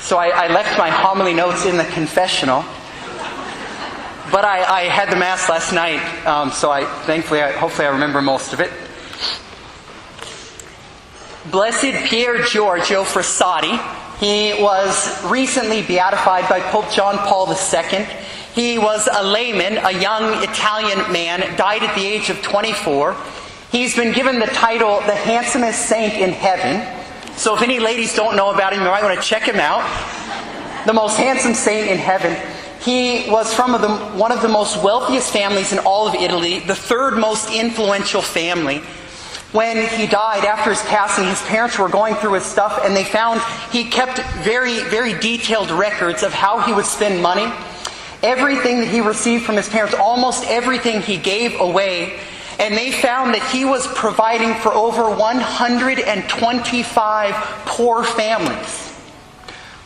So I left my homily notes in the confessional. But I had the Mass last night, so hopefully I remember most of it. Blessed Pier Giorgio Frassati. He was recently beatified by Pope John Paul II. He was a layman, a young Italian man, died at the age of 24. He's been given the title, the handsomest saint in heaven. So if any ladies don't know about him, you might want to check him out. The most handsome saint in heaven. He was from one of the most wealthiest families in all of Italy, the third most influential family. When he died, after his passing, his parents were going through his stuff and they found he kept very, very detailed records of how he would spend money. Everything that he received from his parents, almost everything he gave away. And they found that he was providing for over 125 poor families.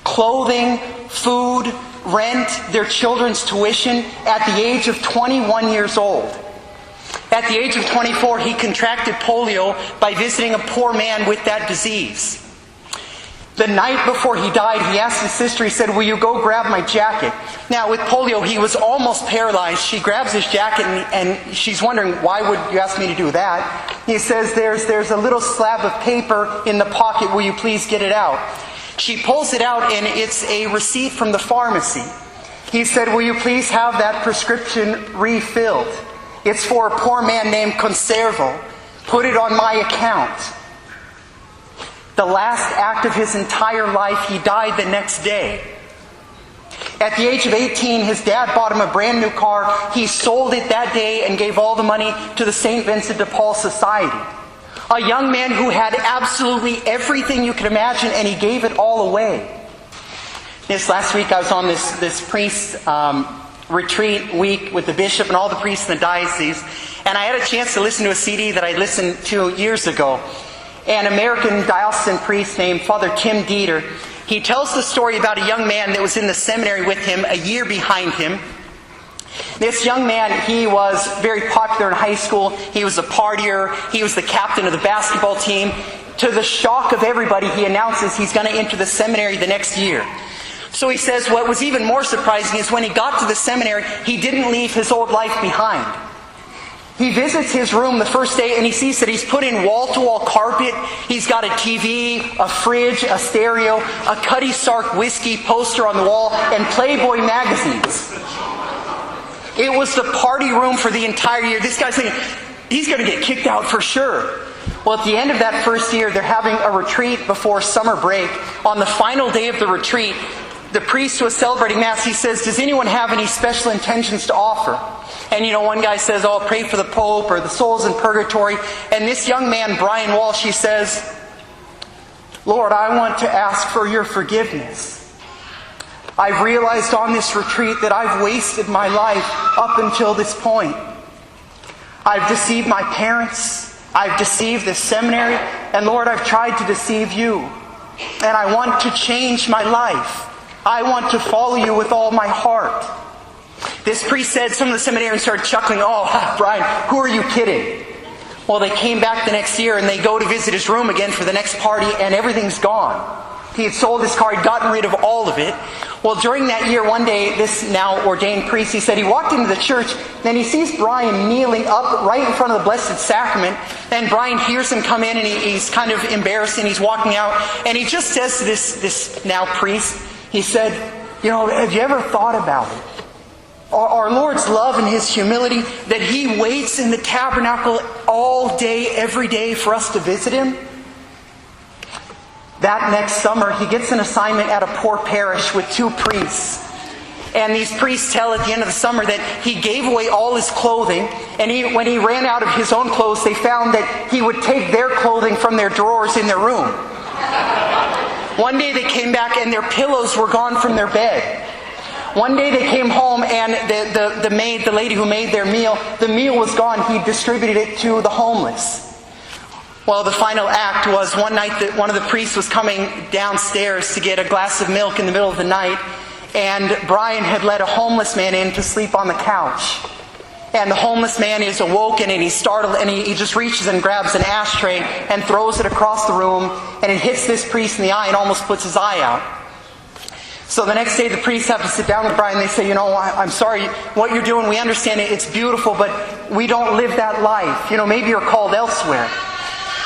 Clothing, food, rent, their children's tuition at the age of 21 years old. At the age of 24, he contracted polio by visiting a poor man with that disease. The night before he died, he asked his sister, he said, "Will you go grab my jacket?" Now, with polio, he was almost paralyzed. She grabs his jacket and she's wondering, "Why would you ask me to do that?" He says, there's a little slab of paper in the pocket. Will you please get it out? She pulls it out and it's a receipt from the pharmacy. He said, "Will you please have that prescription refilled? It's for a poor man named Conservo. Put it on my account." The last act of his entire life, he died the next day. At the age of 18, his dad bought him a brand new car. He sold it that day and gave all the money to the St. Vincent de Paul Society. A young man who had absolutely everything you could imagine, and he gave it all away. This last week I was on this priest retreat week with the bishop and all the priests in the diocese, and I had a chance to listen to a CD that I listened to years ago. An American diocesan priest named Father Tim Dieter, he tells the story about a young man that was in the seminary with him a year behind him. This young man, he was very popular in high school. He was a partier. He was the captain of the basketball team. To the shock of everybody, he announces he's going to enter the seminary the next year. So he says what was even more surprising is when he got to the seminary, he didn't leave his old life behind. He visits his room the first day and he sees that he's put in wall-to-wall carpet. He's got a TV, a fridge, a stereo, a Cutty Sark whiskey poster on the wall, and Playboy magazines. It was the party room for the entire year. This guy's thinking, he's going to get kicked out for sure. Well, at the end of that first year, they're having a retreat before summer break. On the final day of the retreat, the priest who was celebrating Mass, he says, "Does anyone have any special intentions to offer?" And one guy says, "Oh, pray for the Pope or the souls in purgatory." And this young man, Brian Walsh, he says, "Lord, I want to ask for your forgiveness. I've realized on this retreat that I've wasted my life up until this point. I've deceived my parents. I've deceived the seminary. And Lord, I've tried to deceive you. And I want to change my life. I want to follow you with all my heart." This priest said, some of the seminarians started chuckling, "Oh, Brian, who are you kidding?" Well, they came back the next year and they go to visit his room again for the next party and everything's gone. He had sold his car, he'd gotten rid of all of it. Well, during that year, one day, this now ordained priest, he said he walked into the church, then he sees Brian kneeling up right in front of the Blessed Sacrament. Then Brian hears him come in and he's kind of embarrassed and he's walking out. And he just says to this now priest, he said, "Have you ever thought about it? Our Lord's love and His humility, that He waits in the tabernacle all day, every day for us to visit Him?" That next summer, he gets an assignment at a poor parish with 2 priests. And these priests tell at the end of the summer that he gave away all his clothing. And when he ran out of his own clothes, they found that he would take their clothing from their drawers in their room. One day they came back and their pillows were gone from their bed. One day they came home and the maid, the lady who made their meal, the meal was gone. He distributed it to the homeless. Well, the final act was one night that one of the priests was coming downstairs to get a glass of milk in the middle of the night, and Brian had let a homeless man in to sleep on the couch. And the homeless man is awoken and he's startled and he just reaches and grabs an ashtray and throws it across the room, and it hits this priest in the eye and almost puts his eye out. So the next day the priests have to sit down with Brian. They say, I'm sorry, what you're doing, we understand it, it's beautiful, but we don't live that life. Maybe you're called elsewhere.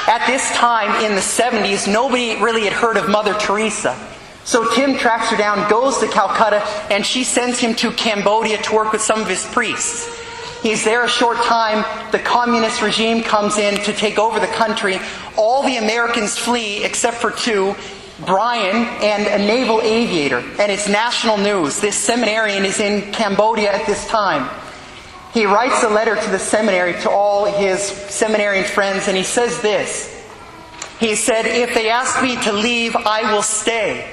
At this time in the 70s, nobody really had heard of Mother Teresa. So Tim tracks her down, goes to Calcutta, and she sends him to Cambodia to work with some of his priests. He's there a short time. The communist regime comes in to take over the country. All the Americans flee except for two, Brian and a naval aviator. And it's national news. This seminarian is in Cambodia at this time. He writes a letter to the seminary, to all his seminarian friends, and he says this. He said, "If they ask me to leave, I will stay.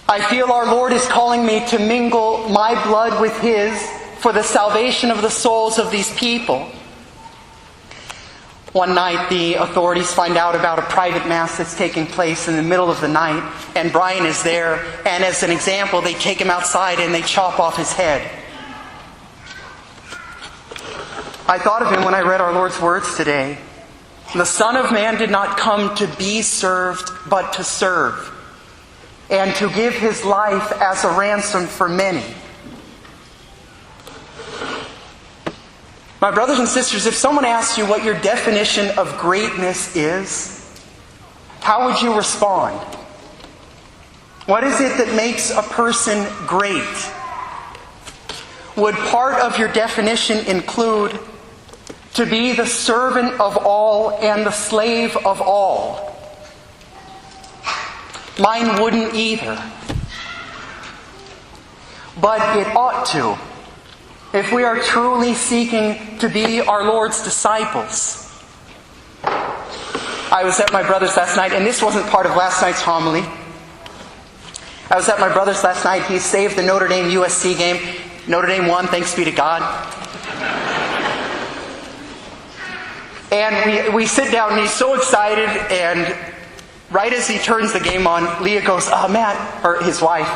I feel our Lord is calling me to mingle my blood with His for the salvation of the souls of these people." One night, the authorities find out about a private mass that's taking place in the middle of the night, and Brian is there, and as an example, they take him outside and they chop off his head. I thought of him when I read our Lord's words today. The Son of Man did not come to be served, but to serve, and to give His life as a ransom for many. My brothers and sisters, if someone asks you what your definition of greatness is, how would you respond? What is it that makes a person great? Would part of your definition include to be the servant of all and the slave of all? Mine wouldn't either. But it ought to, if we are truly seeking to be our Lord's disciples. I was at my brother's last night, and this wasn't part of last night's homily. I was at my brother's last night. He saved the Notre Dame USC game. Notre Dame won, thanks be to God. And we sit down, and he's so excited, and right as he turns the game on, Leah goes, Matt, or his wife,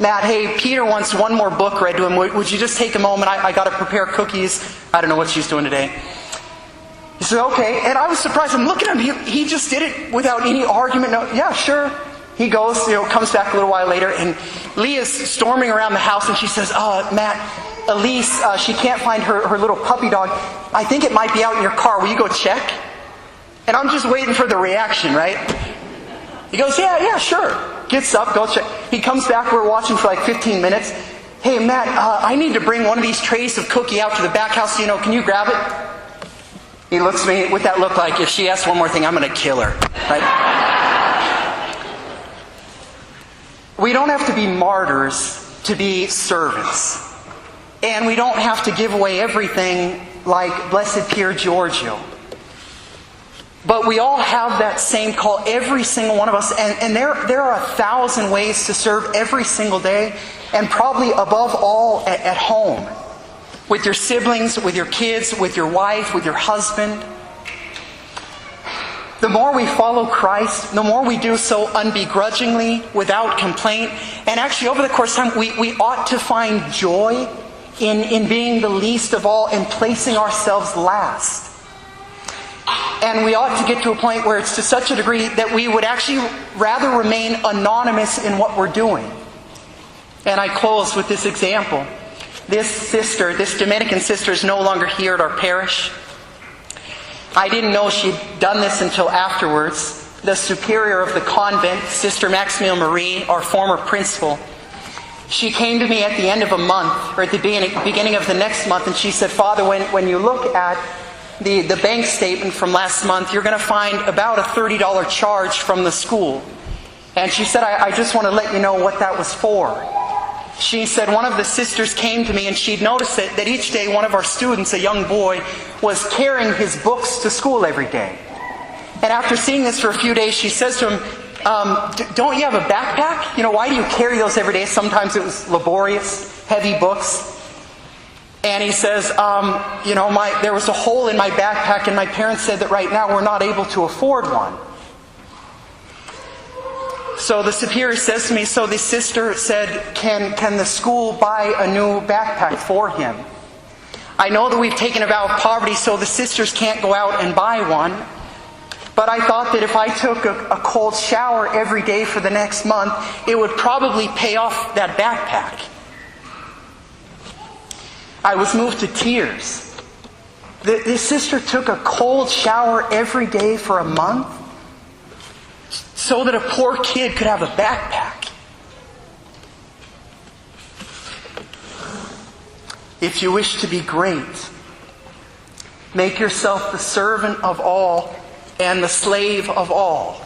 Matt, hey, Peter wants one more book read to him. Would you just take a moment? I got to prepare cookies. I don't know what she's doing today. He said, okay. And I was surprised. I'm looking at him. He just did it without any argument. No, yeah, sure. He goes, comes back a little while later, and Leah's storming around the house, and she says, Matt, Elise, she can't find her little puppy dog. I think it might be out in your car. Will you go check? And I'm just waiting for the reaction, right? He goes, yeah, sure. Gets up, goes check. He comes back, we're watching for like 15 minutes. Hey, Matt, I need to bring one of these trays of cookie out to the back house. Can you grab it? He looks at me with that look like, if she asks one more thing, I'm going to kill her. Right? We don't have to be martyrs to be servants. And we don't have to give away everything like Blessed Pier Giorgio. But we all have that same call, every single one of us. And there are 1,000 ways to serve every single day. And probably above all at home. With your siblings, with your kids, with your wife, with your husband. The more we follow Christ, the more we do so unbegrudgingly, without complaint. And actually over the course of time, we ought to find joy in being the least of all and placing ourselves last. And we ought to get to a point where it's to such a degree that we would actually rather remain anonymous in what we're doing. And I close with this example. This Dominican sister is no longer here at our parish. I didn't know she'd done this until afterwards. The superior of the convent, Sister Maximile Marie, our former principal, she came to me at the end of a month, or at the beginning of the next month, and she said, Father, when you look at the bank statement from last month, you're going to find about a $30 charge from the school. And she said, I just want to let you know what that was for. She said one of the sisters came to me and she'd noticed that each day one of our students, a young boy, was carrying his books to school every day. And after seeing this for a few days, she says to him, don't you have a backpack? Why do you carry those every day? Sometimes it was laborious, heavy books. And he says, there was a hole in my backpack and my parents said that right now we're not able to afford one. So the superior says to me, so the sister said, can the school buy a new backpack for him? I know that we've taken a vow of poverty, so the sisters can't go out and buy one. But I thought that if I took a cold shower every day for the next month, it would probably pay off that backpack. I was moved to tears. This sister took a cold shower every day for a month so that a poor kid could have a backpack. If you wish to be great, make yourself the servant of all and the slave of all.